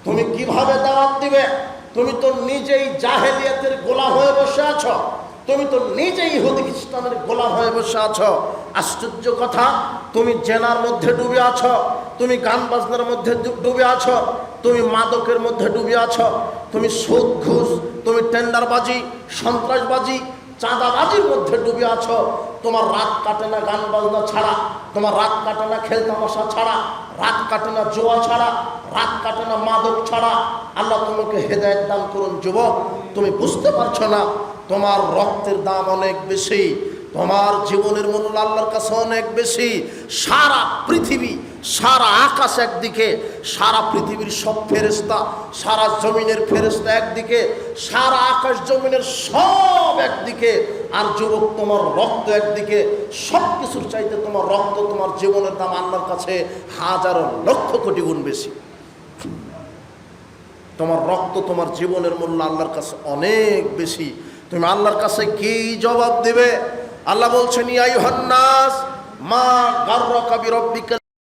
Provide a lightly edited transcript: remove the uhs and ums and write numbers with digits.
তুমি কিভাবে দাওয়াত দিবে? তুমি তো নিজেই জাহেলিয়াতের গোলাম হয়ে বসে আছো, তুমি তো নিজেই ইহুদি খ্রিস্টানের গোলাম হয়ে বসে আছো। আশ্চর্য কথা, তুমি জেনার মধ্যে ডুবে আছো, তুমি গান বাজনার মধ্যে ডুবে আছো, তুমি মাদকের মধ্যে ডুবে আছো, তুমি সুদ ঘুষ, তুমি টেন্ডারবাজি, সন্ত্রাসবাজি, চাঁদাবাজির মধ্যে ডুবে আছো। তোমার রাত কাটে না গান বাজনা ছাড়া, তোমার রাত কাটে না খেলতামাশা ছাড়া, রাত কাটে না জোয়া ছাড়া, রাত কাটে না মাদক ছাড়া। আল্লাহ তোমাকে হেদায়েত দান করুন। যুবক, তুমি বুঝতে পারছো না তোমার রক্তের দাম অনেক বেশি, তোমার জীবনের মূল্য আল্লাহর কাছে অনেক বেশি। সারা পৃথিবী, সারা আকাশ একদিকে, সারা পৃথিবীর সব ফেরেশতা, সারা জমিনের ফেরেশতা একদিকে, সারা আকাশ জমিনের সব একদিকে, আর যুবক তোমার রক্ত একদিকে। সব কিছুর চাইতে তোমার রক্ত, তোমার জীবনের দাম আল্লাহর কাছে হাজারো লক্ষ কোটি গুণ বেশি। তোমার রক্ত, তোমার জীবনের মূল্য আল্লাহর কাছে অনেক বেশি। তুমি আল্লাহর কাছে কি জবাব দিবে? আল্লাহ বলছেন, ইয়া আইয়ুহান নাস মা গাররাকা বিরাব্বিকা